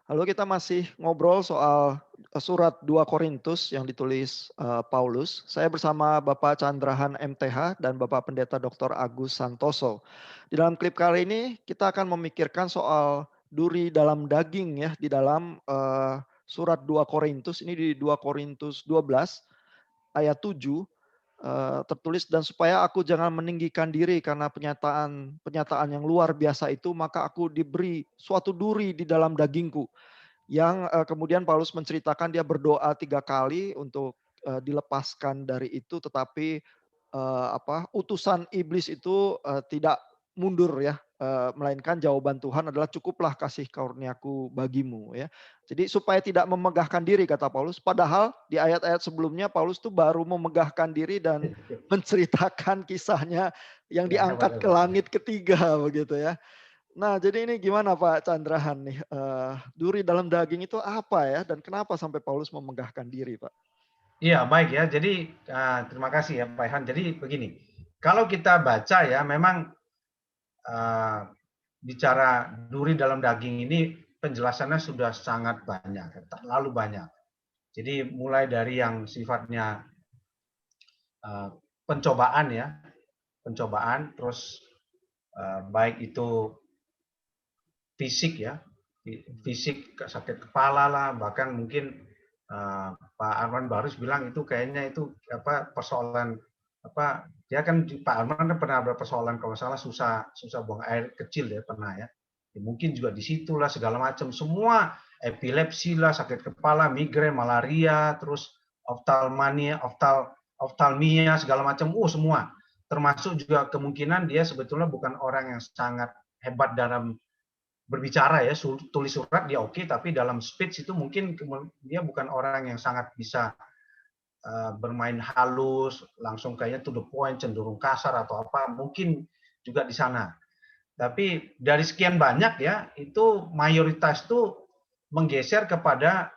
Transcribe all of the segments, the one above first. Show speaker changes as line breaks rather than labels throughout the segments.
Halo, kita masih ngobrol soal surat 2 Korintus yang ditulis Paulus. Saya bersama Bapak Chandrahan MTH dan Bapak Pendeta Dr. Agus Santoso. Di dalam klip kali ini kita akan memikirkan soal duri dalam daging ya di dalam surat 2 Korintus. Ini di 2 Korintus 12 ayat 7 tertulis, dan supaya aku jangan meninggikan diri karena penyataan yang luar biasa itu, maka aku diberi suatu duri di dalam dagingku, yang kemudian Paulus menceritakan dia berdoa 3 kali untuk dilepaskan dari itu, tetapi utusan iblis itu tidak mundur ya, melainkan jawaban Tuhan adalah, "Cukuplah kasih karuniaku bagimu," ya. Jadi supaya tidak memegahkan diri kata Paulus, padahal di ayat-ayat sebelumnya Paulus tuh baru memegahkan diri dan menceritakan kisahnya yang
Ya, hebat
diangkat ke
hebat.
langit ketiga begitu ya. Nah, jadi ini gimana Pak Chandrahan nih, duri dalam daging itu apa ya, dan kenapa sampai Paulus memegahkan diri, Pak?
Iya, baik ya. Jadi, terima kasih ya Pak Ihan. Jadi begini, kalau kita baca ya memang, eee, bicara duri dalam daging ini penjelasannya sudah sangat banyak, terlalu banyak. Jadi mulai dari yang sifatnya, eee, pencobaan ya, pencobaan, terus, baik itu fisik ya, fisik, sakit kepala lah, bahkan mungkin Pak Arman Barus bilang itu kayaknya itu apa persoalan apa dia kan Pak Arman kan pernah ada persoalan kalau salah susah susah buang air kecil ya pernah ya. Ya mungkin juga di situlah segala macam semua epilepsi lah, sakit kepala, migrain, malaria, terus oftalmania, oftalmia segala macam, semua. Termasuk juga kemungkinan dia sebetulnya bukan orang yang sangat hebat dalam berbicara ya, tulis surat dia oke, tapi dalam speech itu mungkin dia bukan orang yang sangat bisa bermain halus, langsung kayaknya to the point, cenderung kasar atau apa, mungkin juga di sana. Tapi dari sekian banyak ya, itu mayoritas tuh menggeser kepada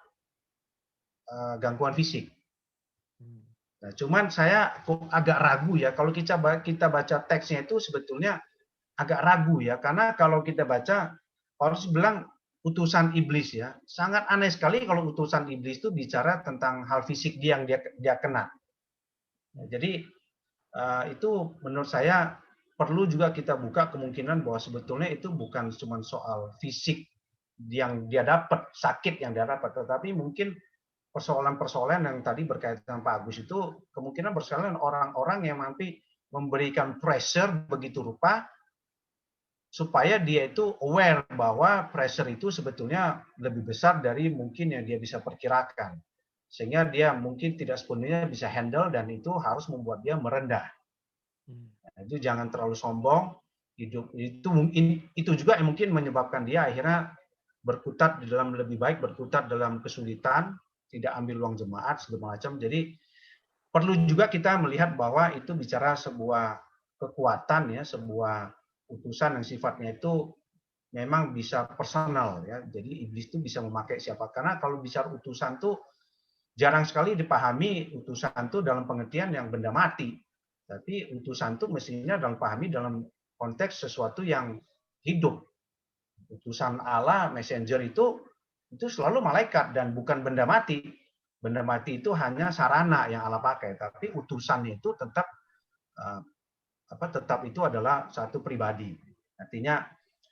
gangguan fisik.
Hmm.
Nah, cuman saya kok agak ragu ya, kalau kita baca teksnya itu sebetulnya agak ragu ya, karena kalau kita baca, Paulus bilang utusan iblis ya. Sangat aneh sekali kalau utusan iblis itu bicara tentang hal fisik dia yang dia kena. Nah, jadi itu menurut saya perlu juga kita buka kemungkinan bahwa sebetulnya itu bukan cuma soal fisik yang dia dapat, sakit yang dia dapat, tetapi mungkin persoalan-persoalan yang tadi berkaitan dengan Pak Agus itu kemungkinan persoalan orang-orang yang nanti memberikan pressure begitu rupa supaya dia itu aware bahwa pressure itu sebetulnya lebih besar dari mungkin yang dia bisa perkirakan. Sehingga dia mungkin tidak sepenuhnya bisa handle dan itu harus membuat dia merendah.
Hmm.
Nah, itu jangan terlalu sombong. Hidup itu juga yang mungkin menyebabkan dia akhirnya berkutat di dalam lebih baik berkutat dalam kesulitan, tidak ambil uang jemaat segala macam. Jadi perlu juga kita melihat bahwa itu bicara sebuah kekuatan ya, sebuah utusan yang sifatnya itu memang bisa personal ya. Jadi iblis itu bisa memakai siapa. Karena kalau bicara utusan tuh jarang sekali dipahami utusan itu dalam pengertian yang benda mati. Tapi utusan itu mestinya dalam pahami dalam konteks sesuatu yang hidup. Utusan Allah, messenger itu selalu malaikat dan bukan benda mati. Benda mati itu hanya sarana yang Allah pakai, tapi utusannya itu tetap eh, tetap itu adalah satu pribadi. Artinya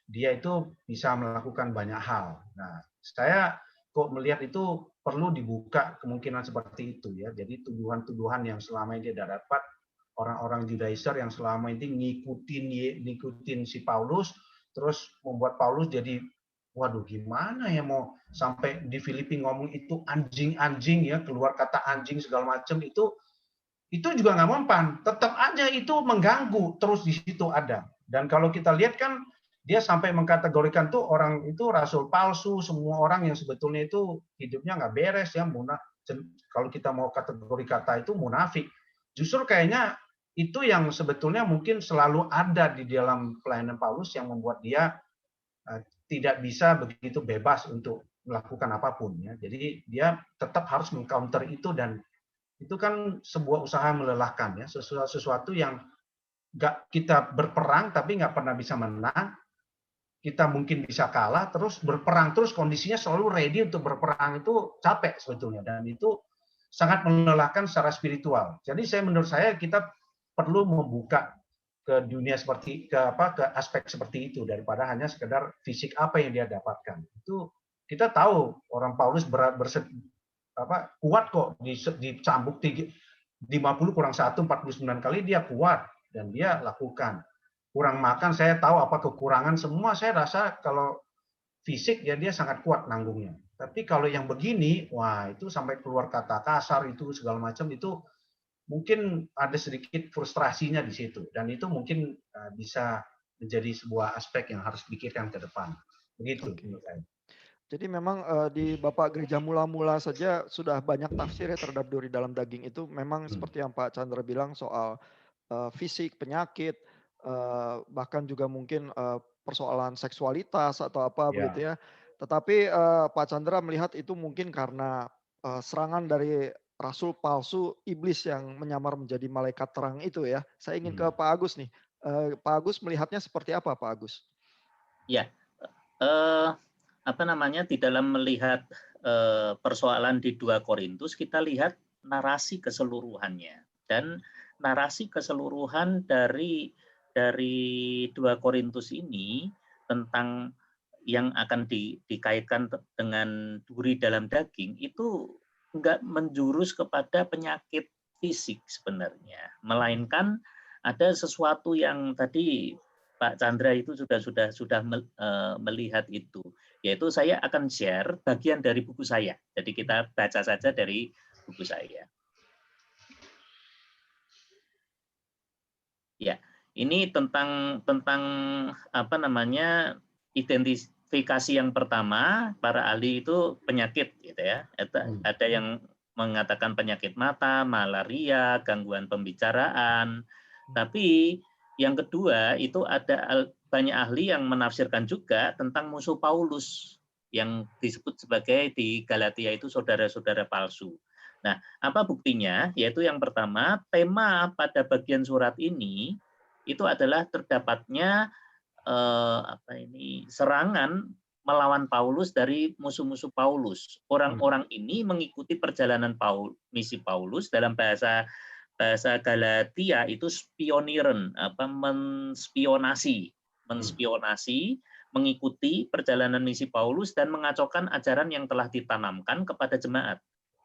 dia itu bisa melakukan banyak hal. Nah, saya kok melihat itu perlu dibuka kemungkinan seperti itu ya. Jadi tuduhan-tuduhan yang selama ini dia dapat orang-orang Judaizer yang selama ini ngikutin si Paulus, terus membuat Paulus jadi waduh gimana ya mau sampai di Filipi ngomong itu anjing-anjing ya, keluar kata anjing segala macam itu juga nggak mempan. Tetap aja itu mengganggu terus di situ ada. Dan kalau kita lihat kan dia sampai mengkategorikan tuh orang itu rasul palsu, semua orang yang sebetulnya itu hidupnya nggak beres ya, kalau kita mau kategori kata itu munafik. Justru kayaknya itu yang sebetulnya mungkin selalu ada di dalam pelayanan Paulus yang membuat dia tidak bisa begitu bebas untuk melakukan apapun ya. Jadi dia tetap harus mengcounter itu dan itu kan sebuah usaha melelahkan ya, sesuatu yang nggak kita berperang tapi nggak pernah bisa menang, kita mungkin bisa kalah, terus berperang terus, kondisinya selalu ready untuk berperang, itu capek sebetulnya, dan itu sangat melelahkan secara spiritual. Jadi menurut saya kita perlu membuka ke dunia ke aspek seperti itu daripada hanya sekedar fisik apa yang dia dapatkan. Itu kita tahu orang Paulus kuat kok, dicambuk 50 kurang 1 49 kali, dia kuat dan dia lakukan. Kurang makan, saya tahu apa kekurangan semua, saya rasa kalau fisik ya dia sangat kuat nanggungnya. Tapi kalau yang begini, wah itu sampai keluar kata kasar itu segala macam, itu mungkin ada sedikit frustrasinya di situ, dan itu mungkin bisa menjadi sebuah aspek yang harus dipikirkan ke depan. Begitu
Oke.
menurut saya.
Jadi memang di Bapak gereja mula-mula saja sudah banyak tafsir ya terhadap duri dalam daging itu memang
Hmm.
seperti yang Pak Chandra bilang soal fisik, penyakit, bahkan juga mungkin persoalan seksualitas atau apa
Ya,
begitu ya. Tetapi Pak Chandra melihat itu mungkin karena serangan dari rasul palsu iblis yang menyamar menjadi malaikat terang itu ya. Saya ingin ke
hmm.
Pak Agus nih. Pak Agus melihatnya seperti apa Pak Agus?
Ya, apa namanya, di dalam melihat persoalan di 2 Korintus, kita lihat narasi keseluruhannya, dan narasi keseluruhan dari 2 Korintus ini tentang yang akan dikaitkan dengan duri dalam daging itu enggak menjurus kepada penyakit fisik sebenarnya, melainkan ada sesuatu yang tadi Pak Chandra itu sudah melihat itu, yaitu saya akan share bagian dari buku saya. Jadi kita baca saja dari buku saya. Ya, ini tentang apa namanya, identifikasi yang pertama para ahli itu penyakit gitu ya. Ada yang mengatakan penyakit mata, malaria, gangguan pembicaraan. Tapi yang kedua itu ada banyak ahli yang menafsirkan juga tentang musuh Paulus yang disebut sebagai di Galatia itu saudara-saudara palsu. Nah, apa buktinya? Yaitu yang pertama, tema pada bagian surat ini itu adalah terdapatnya serangan melawan Paulus dari musuh-musuh Paulus. Orang-orang ini mengikuti perjalanan misi Paulus, dalam bahasa Galatia itu spionieren, menspionasi, mengikuti perjalanan misi Paulus dan mengacaukan ajaran yang telah ditanamkan kepada jemaat.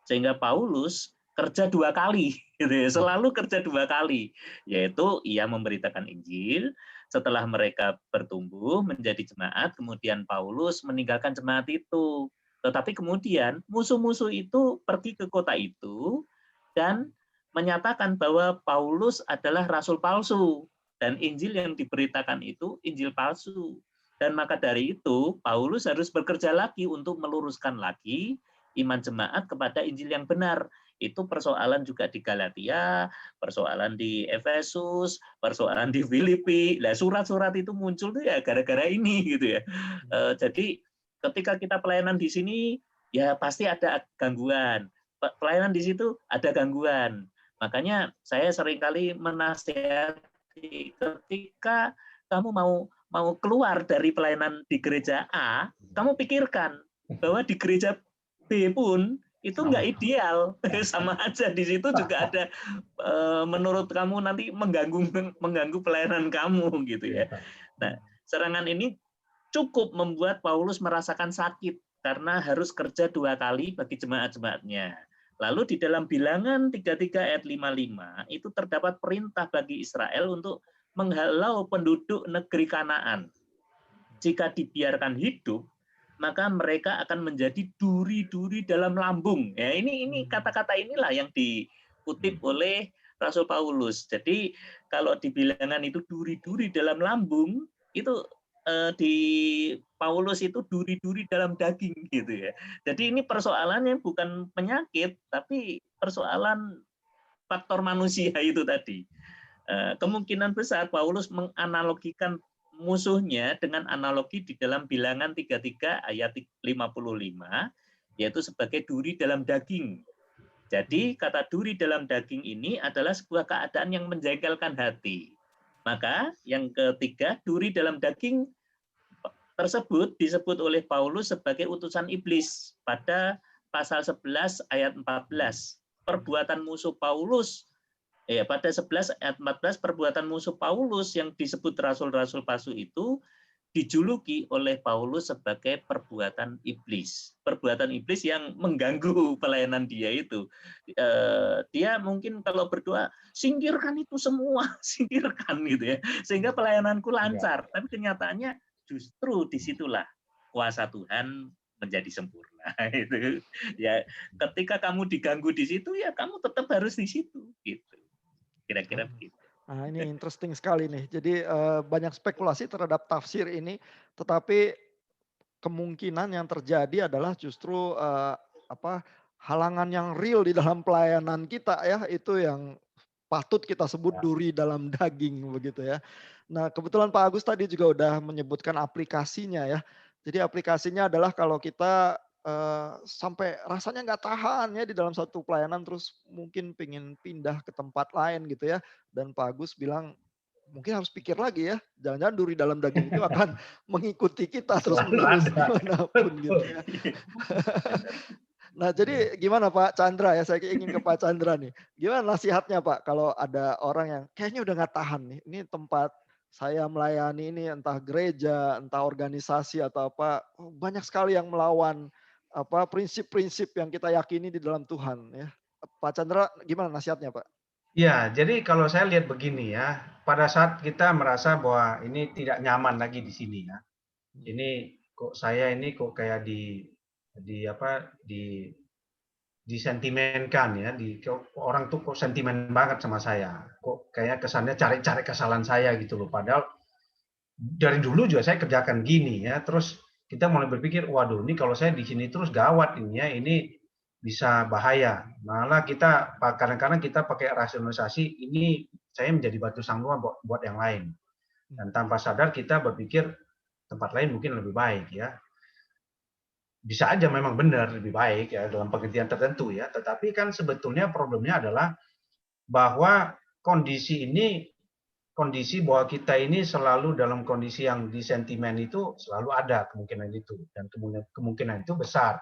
Sehingga Paulus kerja 2 kali, gitu ya, selalu kerja 2 kali, yaitu ia memberitakan Injil, setelah mereka bertumbuh menjadi jemaat, kemudian Paulus meninggalkan jemaat itu. Tetapi kemudian musuh-musuh itu pergi ke kota itu dan menyatakan bahwa Paulus adalah rasul palsu dan Injil yang diberitakan itu Injil palsu. Dan maka dari itu Paulus harus bekerja lagi untuk meluruskan lagi iman jemaat kepada Injil yang benar. Itu persoalan juga di Galatia, persoalan di Efesus, persoalan di Filipi. Nah, surat-surat itu muncul tuh ya gara-gara ini gitu ya. Jadi ketika kita pelayanan di sini ya pasti ada gangguan. Pelayanan di situ ada gangguan. Makanya saya seringkali menasihati ketika kamu mau keluar dari pelayanan di gereja A, kamu pikirkan bahwa di gereja B pun itu nggak ideal, sama aja di situ juga ada menurut kamu nanti mengganggu pelayanan kamu gitu ya. Nah, serangan ini cukup membuat Paulus merasakan sakit karena harus kerja 2 kali bagi jemaat-jemaatnya. Lalu di dalam Bilangan 33 ayat 55 itu terdapat perintah bagi Israel untuk menghalau penduduk negeri Kanaan. Jika dibiarkan hidup, maka mereka akan menjadi duri-duri dalam lambung. Ya, ini kata-kata inilah yang dikutip oleh Rasul Paulus. Jadi kalau di Bilangan itu duri-duri dalam lambung, itu di Paulus itu duri-duri dalam daging gitu ya. Jadi ini persoalannya bukan penyakit, tapi persoalan faktor manusia itu tadi. Kemungkinan besar Paulus menganalogikan musuhnya dengan analogi di dalam Bilangan 33 ayat 55, yaitu sebagai duri dalam daging. Jadi kata duri dalam daging ini adalah sebuah keadaan yang menjengkelkan hati. Maka yang ketiga, duri dalam daging tersebut disebut oleh Paulus sebagai utusan iblis pada pasal 11 ayat 14. Perbuatan musuh Paulus pada 11 ayat 14 perbuatan musuh Paulus yang disebut rasul-rasul palsu itu dijuluki oleh Paulus sebagai perbuatan iblis. Perbuatan iblis yang mengganggu pelayanan dia itu. Dia mungkin kalau berdoa, singkirkan itu semua, singkirkan gitu ya. Sehingga pelayananku lancar. Tapi kenyataannya justru disitulah kuasa Tuhan menjadi sempurna. Itu ya, ketika kamu diganggu di situ, ya kamu tetap harus di situ. Gitu. Kira-kira begitu.
Nah, ini interesting sekali nih. Jadi banyak spekulasi terhadap tafsir ini, tetapi kemungkinan yang terjadi adalah justru halangan yang real di dalam pelayanan kita ya, itu yang patut kita sebut duri dalam daging begitu ya. Nah, kebetulan Pak Agus tadi juga udah menyebutkan aplikasinya ya. Jadi aplikasinya adalah kalau kita sampai rasanya nggak tahan ya di dalam satu pelayanan terus mungkin pengen pindah ke tempat lain gitu ya. Dan Pak Agus bilang mungkin harus pikir lagi ya, jangan-jangan duri dalam daging itu akan mengikuti kita terus-menerus dimanapun gitu ya. Nah jadi gimana Pak Chandra ya, saya ingin ke Pak Chandra nih. Gimana nasihatnya Pak kalau ada orang yang kayaknya udah nggak tahan nih, ini tempat saya melayani ini entah gereja, entah organisasi atau apa, banyak sekali yang melawan prinsip-prinsip yang kita yakini di dalam Tuhan ya. Pak Chandra gimana nasihatnya Pak?
Ya, jadi kalau saya lihat begini ya, pada saat kita merasa bahwa ini tidak nyaman lagi di sini ya, ini kok saya ini kok kayak disentimenkan ya, orang tuh kok sentimen banget sama saya, kok kayak kesannya cari-cari kesalahan saya gitu loh, padahal dari dulu juga saya kerjakan gini ya, terus kita mulai berpikir, waduh ini kalau saya di sini terus gawat ini ya, ini bisa bahaya. Malah kita kadang-kadang kita pakai rasionalisasi, ini saya menjadi batu sanggungan buat yang lain. Dan tanpa sadar kita berpikir tempat lain mungkin lebih baik ya. Bisa aja memang benar lebih baik ya dalam pengertian tertentu ya, tetapi kan sebetulnya problemnya adalah bahwa kondisi bahwa kita ini selalu dalam kondisi yang disentimen itu selalu ada kemungkinan itu, dan kemungkinan itu besar.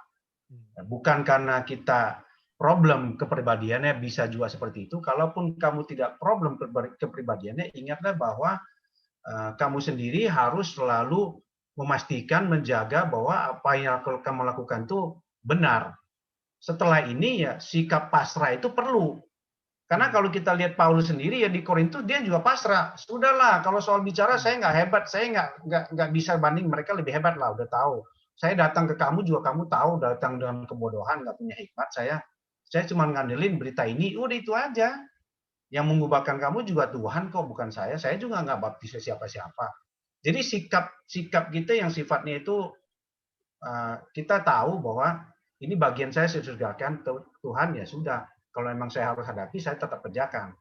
Bukan karena kita problem kepribadiannya bisa juga seperti itu. Kalaupun kamu tidak problem kepribadiannya, ingatlah bahwa kamu sendiri harus selalu memastikan, menjaga bahwa apa yang kamu lakukan itu benar. Setelah ini ya sikap pasrah itu perlu. Karena kalau kita lihat Paulus sendiri ya di Korintus dia juga pasrah. Sudahlah, kalau soal bicara saya nggak hebat, saya nggak bisa banding mereka lebih hebat lah, udah tahu. Saya datang ke kamu juga kamu tahu, datang dengan kebodohan, nggak punya hikmat. Saya cuma ngandelin berita ini, udah itu aja. Yang mengubahkan kamu juga Tuhan kok, bukan saya. Saya juga nggak baptis siapa-siapa. Jadi sikap kita yang sifatnya itu kita tahu bahwa ini bagian saya surgakan Tuhan, ya sudah. Kalau memang saya harus hadapi, saya tetap kerjakan.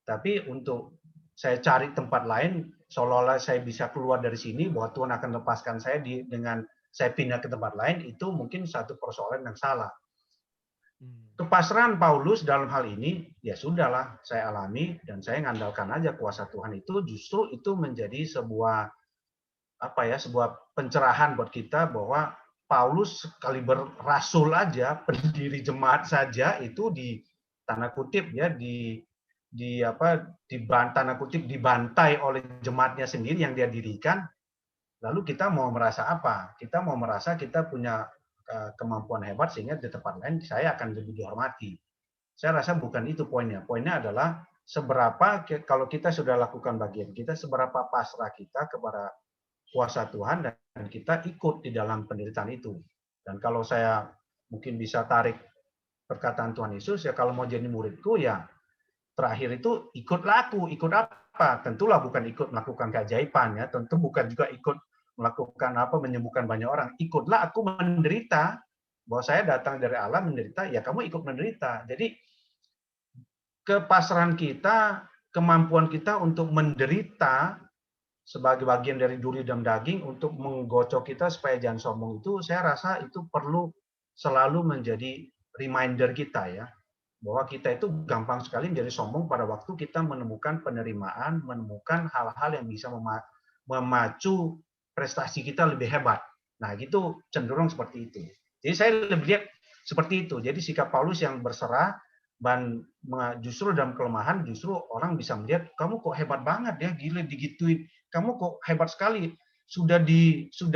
Tapi untuk saya cari tempat lain, seolah-olah saya bisa keluar dari sini, bahwa Tuhan akan lepaskan saya dengan saya pindah ke tempat lain, itu mungkin satu persoalan yang salah. Kepasrahan Paulus dalam hal ini, ya sudahlah, saya alami, dan saya ngandalkan aja kuasa Tuhan itu, justru itu menjadi sebuah pencerahan buat kita, bahwa Paulus sekaliber rasul aja, pendiri jemaat saja, itu di tanda kutip ya, tanda kutip dibantai oleh jemaatnya sendiri yang dia dirikan. Lalu kita mau merasa apa? Kita mau merasa kita punya kemampuan hebat sehingga di tempat lain saya akan lebih dihormati. Saya rasa bukan itu poinnya. Poinnya adalah seberapa kalau kita sudah lakukan bagian kita, seberapa pasrah kita kepada kuasa Tuhan dan kita ikut di dalam penderitaan itu. Dan kalau saya mungkin bisa tarik perkataan Tuhan Yesus, ya kalau mau jadi muridku ya terakhir itu ikutlah aku. Ikut apa? Tentulah bukan ikut melakukan keajaiban ya, tentu bukan juga ikut melakukan menyembuhkan banyak orang. Ikutlah aku menderita, bahwa saya datang dari Allah menderita, ya kamu ikut menderita. Jadi kepasrahan kita, kemampuan kita untuk menderita sebagai bagian dari duri dan daging untuk menggocok kita supaya jangan sombong, itu saya rasa itu perlu selalu menjadi reminder kita ya, bahwa kita itu gampang sekali menjadi sombong pada waktu kita menemukan penerimaan, menemukan hal-hal yang bisa memacu prestasi kita lebih hebat. Nah, gitu cenderung seperti itu. Jadi saya lebih lihat seperti itu. Jadi sikap Paulus yang berserah dan justru dalam kelemahan justru orang bisa melihat kamu kok hebat banget ya, gila digituin. Kamu kok hebat sekali. Sudah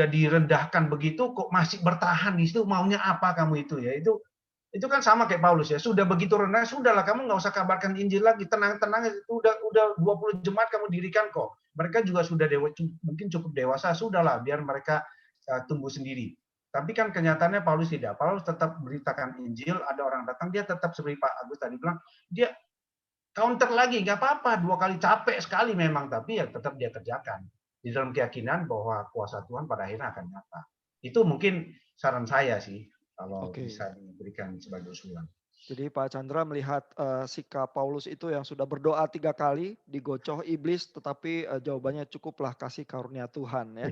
direndahkan begitu kok masih bertahan di situ, maunya apa kamu itu ya. Itu kan sama kayak Paulus ya. Sudah begitu rendah, sudahlah kamu nggak usah kabarkan Injil lagi. Tenang-tenang itu udah 20 jemaat kamu dirikan kok. Mereka juga sudah mungkin cukup dewasa, sudahlah biar mereka tumbuh sendiri. Tapi kan kenyataannya Paulus tidak. Paulus tetap beritakan Injil, ada orang datang, dia tetap seperti Pak Agus tadi bilang, dia counter lagi, nggak apa-apa, 2 kali capek sekali memang, tapi ya tetap dia kerjakan. Di dalam keyakinan bahwa kuasa Tuhan pada akhirnya akan nyata. Itu mungkin saran saya sih, kalau bisa diberikan sebagai usulan.
Jadi Pak Chandra melihat sikap Paulus itu yang sudah berdoa 3 kali, digocoh iblis, tetapi jawabannya cukuplah kasih karunia Tuhan ya.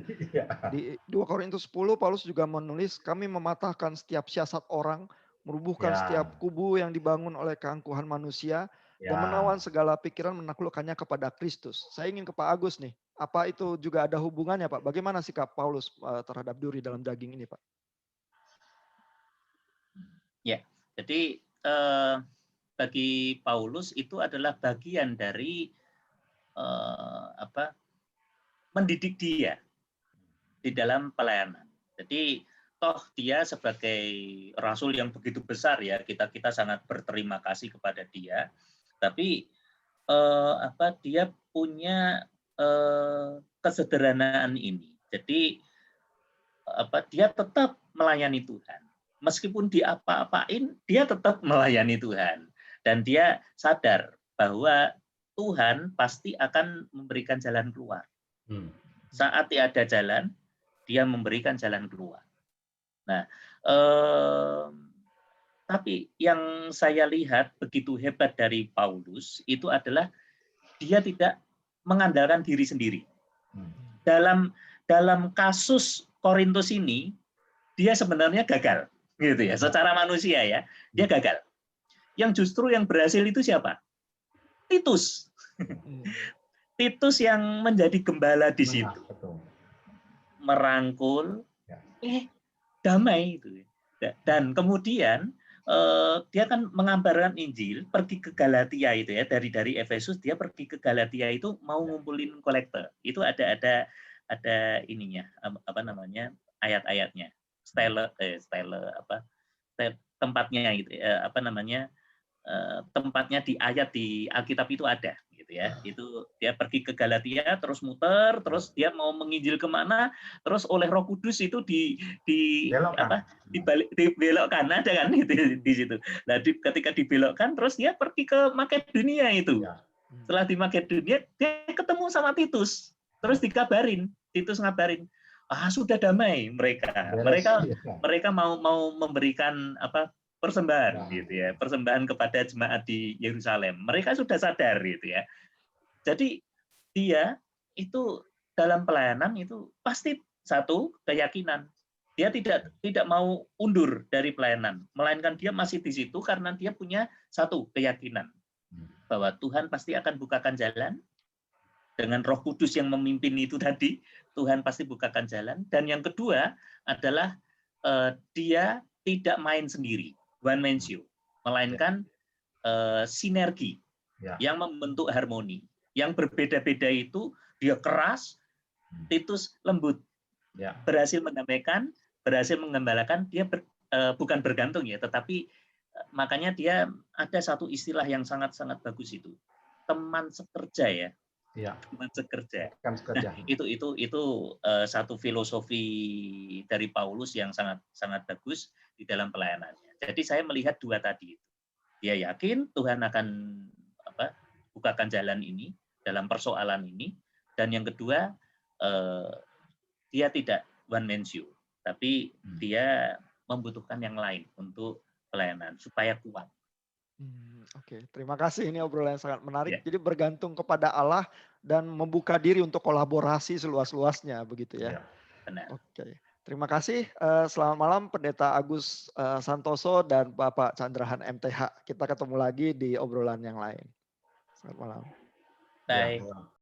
Di 2 Korintus 10 Paulus juga menulis, kami mematahkan setiap siasat orang, merubuhkan setiap kubu yang dibangun oleh keangkuhan manusia, dan menawan segala pikiran menaklukkannya kepada Kristus. Saya ingin ke Pak Agus nih, apa itu juga ada hubungannya Pak? Bagaimana sikap Paulus terhadap duri dalam daging ini Pak?
Ya, jadi bagi Paulus itu adalah bagian dari mendidik dia di dalam pelayanan. Jadi toh dia sebagai rasul yang begitu besar ya, kita sangat berterima kasih kepada dia. Tapi dia punya kesederhanaan ini. Jadi dia tetap melayani Tuhan. Meskipun diapa-apain, dia tetap melayani Tuhan. Dan dia sadar bahwa Tuhan pasti akan memberikan jalan keluar. Saat tiada jalan, dia memberikan jalan keluar. Nah, tapi yang saya lihat begitu hebat dari Paulus itu adalah dia tidak mengandalkan diri sendiri. Dalam kasus Korintus ini, dia sebenarnya gagal, gitu ya. Secara manusia ya, dia gagal. Yang justru yang berhasil itu siapa? Titus. Titus yang menjadi gembala di situ. Merangkul, damai itu. Dan kemudian dia kan mengabarkan Injil, pergi ke Galatia itu ya, dari Efesus dia pergi ke Galatia itu mau ngumpulin kolektor. Itu ada ininya, ayat-ayatnya. Tempatnya gitu, tempatnya di ayat di Alkitab itu ada gitu ya. Itu dia pergi ke Galatia terus muter, terus dia mau menginjil kemana, terus oleh Roh Kudus itu dibelokkan, ada kan di situ. Nah, ketika dibelokkan terus dia pergi ke Makedonia itu. Setelah di Makedonia dia ketemu sama Titus. Terus dikabarin, Titus ngabarin, sudah damai mereka. Mereka mau memberikan persembahan gitu ya, persembahan kepada jemaat di Yerusalem. Mereka sudah sadar gitu ya. Jadi dia itu dalam pelayanan itu pasti satu keyakinan. Dia tidak mau undur dari pelayanan, melainkan dia masih di situ karena dia punya satu keyakinan bahwa Tuhan pasti akan bukakan jalan. Dengan Roh Kudus yang memimpin itu tadi, Tuhan pasti bukakan jalan. Dan yang kedua adalah dia tidak main sendiri, one man show, melainkan sinergi yang membentuk harmoni. Yang berbeda-beda itu dia keras, Titus lembut, berhasil mendamaikan, berhasil mengembalakan. Dia bukan bergantung ya, tetapi makanya dia ada satu istilah yang sangat-sangat bagus itu, teman sekerja ya. Teman sekerja. Nah, itu satu filosofi dari Paulus yang sangat bagus di dalam pelayanannya. Jadi saya melihat dua tadi itu. Dia yakin Tuhan akan bukakan jalan ini dalam persoalan ini, dan yang kedua dia tidak one man show, tapi dia membutuhkan yang lain untuk pelayanan supaya kuat.
Oke, terima kasih, ini obrolan yang sangat menarik. Jadi bergantung kepada Allah dan membuka diri untuk kolaborasi seluas-luasnya begitu ya.
Benar.
Oke, terima kasih. Selamat malam Pendeta Agus Santoso dan Bapak Chandrahan MTH. Kita ketemu lagi di obrolan yang lain. Selamat malam.
Bye.